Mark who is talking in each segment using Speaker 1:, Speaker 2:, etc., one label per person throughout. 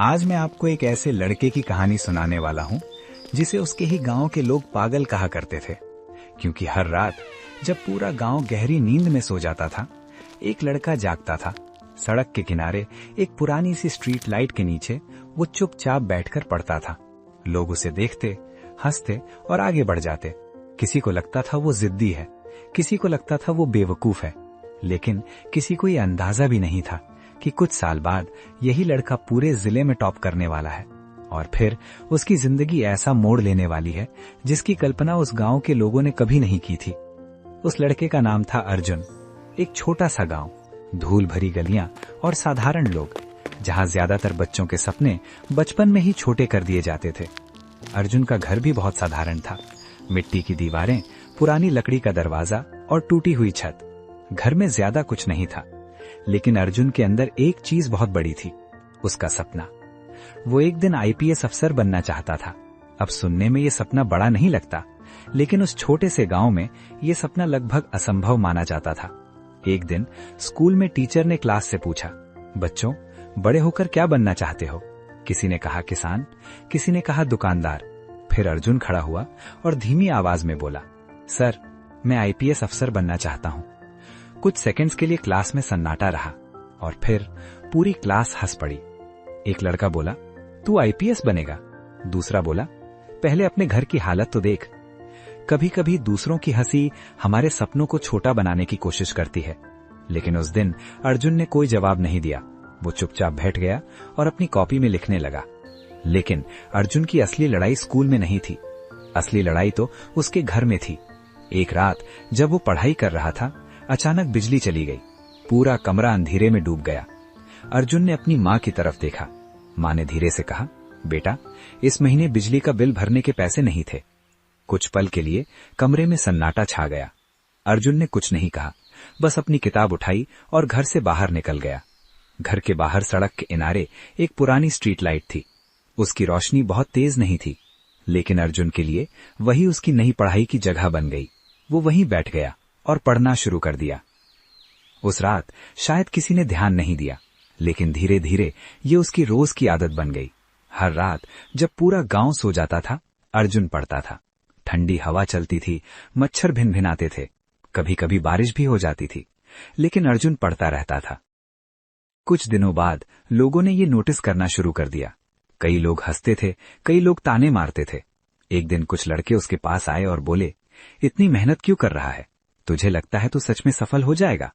Speaker 1: आज मैं आपको एक ऐसे लड़के की कहानी सुनाने वाला हूँ जिसे उसके ही गांव के लोग पागल कहा करते थे, क्योंकि हर रात जब पूरा गांव गहरी नींद में सो जाता था, एक लड़का जागता था। सड़क के किनारे एक पुरानी सी स्ट्रीट लाइट के नीचे वो चुपचाप बैठकर पढ़ता था। लोग उसे देखते, हंसते और आगे बढ़ जाते। किसी को लगता था वो जिद्दी है, किसी को लगता था वो बेवकूफ है, लेकिन किसी को ये अंदाजा भी नहीं था कि कुछ साल बाद यही लड़का पूरे जिले में टॉप करने वाला है और फिर उसकी जिंदगी ऐसा मोड़ लेने वाली है जिसकी कल्पना उस गांव के लोगों ने कभी नहीं की थी। उस लड़के का नाम था अर्जुन। एक छोटा सा गांव, धूल भरी गलियां और साधारण लोग, जहां ज्यादातर बच्चों के सपने बचपन में ही छोटे कर दिए जाते थे। अर्जुन का घर भी बहुत साधारण था। मिट्टी की दीवारें, पुरानी लकड़ी का दरवाजा और टूटी हुई छत। घर में ज्यादा कुछ नहीं था, लेकिन अर्जुन के अंदर एक चीज बहुत बड़ी थी, उसका सपना। वो एक दिन आईपीएस अफसर बनना चाहता था। अब सुनने में ये सपना बड़ा नहीं लगता, लेकिन उस छोटे से गांव में ये सपना लगभग असंभव माना जाता था। एक दिन स्कूल में टीचर ने क्लास से पूछा, बच्चों, बड़े होकर क्या बनना चाहते हो? किसी ने कहा किसान, किसी ने कहा दुकानदार। फिर अर्जुन खड़ा हुआ और धीमी आवाज में बोला, सर, मैं आईपीएस अफसर बनना चाहता हूं। कुछ सेकंड्स के लिए क्लास में सन्नाटा रहा और फिर पूरी क्लास हंस पड़ी। एक लड़का बोला, तू आईपीएस बनेगा? दूसरा बोला, पहले अपने घर की हालत तो देख। कभी कभी दूसरों की हंसी हमारे सपनों को छोटा बनाने की कोशिश करती है, लेकिन उस दिन अर्जुन ने कोई जवाब नहीं दिया। वो चुपचाप बैठ गया और अपनी कॉपी में लिखने लगा। लेकिन अर्जुन की असली लड़ाई स्कूल में नहीं थी। असली लड़ाई तो उसके घर में थी। एक रात जब वो पढ़ाई कर रहा था, अचानक बिजली चली गई। पूरा कमरा अंधेरे में डूब गया। अर्जुन ने अपनी माँ की तरफ देखा। माँ ने धीरे से कहा, बेटा, इस महीने बिजली का बिल भरने के पैसे नहीं थे। कुछ पल के लिए कमरे में सन्नाटा छा गया। अर्जुन ने कुछ नहीं कहा, बस अपनी किताब उठाई और घर से बाहर निकल गया। घर के बाहर सड़क के किनारे एक पुरानी स्ट्रीट लाइट थी। उसकी रोशनी बहुत तेज नहीं थी, लेकिन अर्जुन के लिए वही उसकी नई पढ़ाई की जगह बन गई। वो वहीं बैठ गया और पढ़ना शुरू कर दिया। उस रात शायद किसी ने ध्यान नहीं दिया, लेकिन धीरे धीरे ये उसकी रोज की आदत बन गई। हर रात जब पूरा गांव सो जाता था, अर्जुन पढ़ता था। ठंडी हवा चलती थी, मच्छर भिनभिनाते थे, कभी कभी बारिश भी हो जाती थी, लेकिन अर्जुन पढ़ता रहता था। कुछ दिनों बाद लोगों ने ये नोटिस करना शुरू कर दिया। कई लोग हंसते थे, कई लोग ताने मारते थे। एक दिन कुछ लड़के उसके पास आए और बोले, इतनी मेहनत क्यों कर रहा है? तुझे लगता है तू सच में सफल हो जाएगा?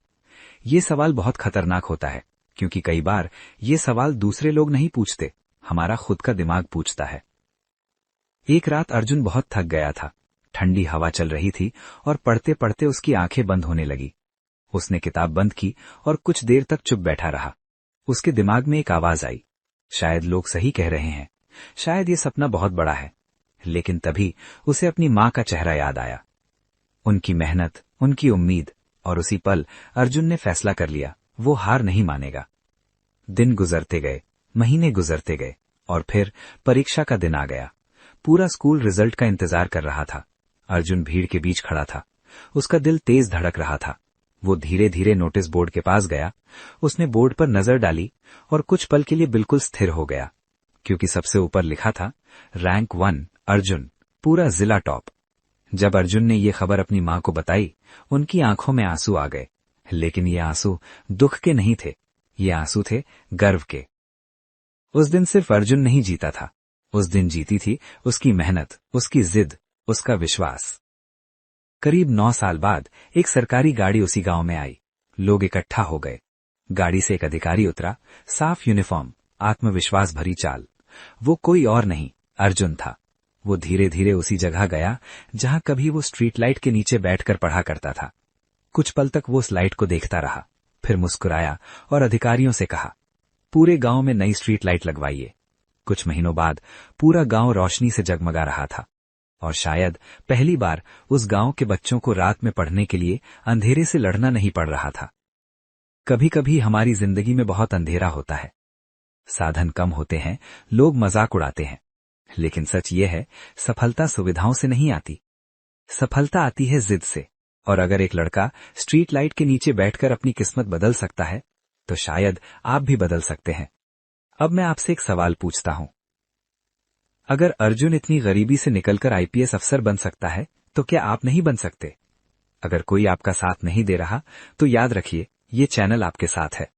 Speaker 1: ये सवाल बहुत खतरनाक होता है, क्योंकि कई बार ये सवाल दूसरे लोग नहीं पूछते, हमारा खुद का दिमाग पूछता है। एक रात अर्जुन बहुत थक गया था। ठंडी हवा चल रही थी और पढ़ते पढ़ते उसकी आंखें बंद होने लगी। उसने किताब बंद की और कुछ देर तक चुप बैठा रहा। उसके दिमाग में एक आवाज आई, शायद लोग सही कह रहे हैं, शायद ये सपना बहुत बड़ा है। लेकिन तभी उसे अपनी माँ का चेहरा याद आया, उनकी मेहनत, उनकी उम्मीद, और उसी पल अर्जुन ने फैसला कर लिया, वो हार नहीं मानेगा। दिन गुजरते गए, महीने गुजरते गए और फिर परीक्षा का दिन आ गया। पूरा स्कूल रिजल्ट का इंतजार कर रहा था। अर्जुन भीड़ के बीच खड़ा था। उसका दिल तेज धड़क रहा था। वो धीरे धीरे नोटिस बोर्ड के पास गया। उसने बोर्ड पर नजर डाली और कुछ पल के लिए बिल्कुल स्थिर हो गया, क्योंकि सबसे ऊपर लिखा था, रैंक 1 अर्जुन, पूरा जिला टॉप। जब अर्जुन ने ये खबर अपनी माँ को बताई, उनकी आंखों में आंसू आ गए। लेकिन ये आंसू दुख के नहीं थे, ये आंसू थे गर्व के। उस दिन सिर्फ अर्जुन नहीं जीता था, उस दिन जीती थी उसकी मेहनत, उसकी जिद, उसका विश्वास। करीब 9 साल बाद एक सरकारी गाड़ी उसी गांव में आई। लोग इकट्ठा हो गए। गाड़ी से एक अधिकारी उतरा, साफ यूनिफॉर्म, आत्मविश्वास भरी चाल। वो कोई और नहीं, अर्जुन था। वो धीरे धीरे उसी जगह गया जहां कभी वो स्ट्रीट लाइट के नीचे बैठकर पढ़ा करता था। कुछ पल तक वो उस लाइट को देखता रहा, फिर मुस्कुराया और अधिकारियों से कहा, पूरे गांव में नई स्ट्रीट लाइट लगवाइए। कुछ महीनों बाद पूरा गांव रोशनी से जगमगा रहा था और शायद पहली बार उस गांव के बच्चों को रात में पढ़ने के लिए अंधेरे से लड़ना नहीं पड़ रहा था। कभी कभी हमारी जिंदगी में बहुत अंधेरा होता है, साधन कम होते हैं, लोग मजाक उड़ाते हैं, लेकिन सच ये है, सफलता सुविधाओं से नहीं आती, सफलता आती है जिद से। और अगर एक लड़का स्ट्रीट लाइट के नीचे बैठकर अपनी किस्मत बदल सकता है, तो शायद आप भी बदल सकते हैं। अब मैं आपसे एक सवाल पूछता हूं। अगर अर्जुन इतनी गरीबी से निकलकर आईपीएस अफसर बन सकता है, तो क्या आप नहीं बन सकते? अगर कोई आपका साथ नहीं दे रहा, तो याद रखिए, ये चैनल आपके साथ है।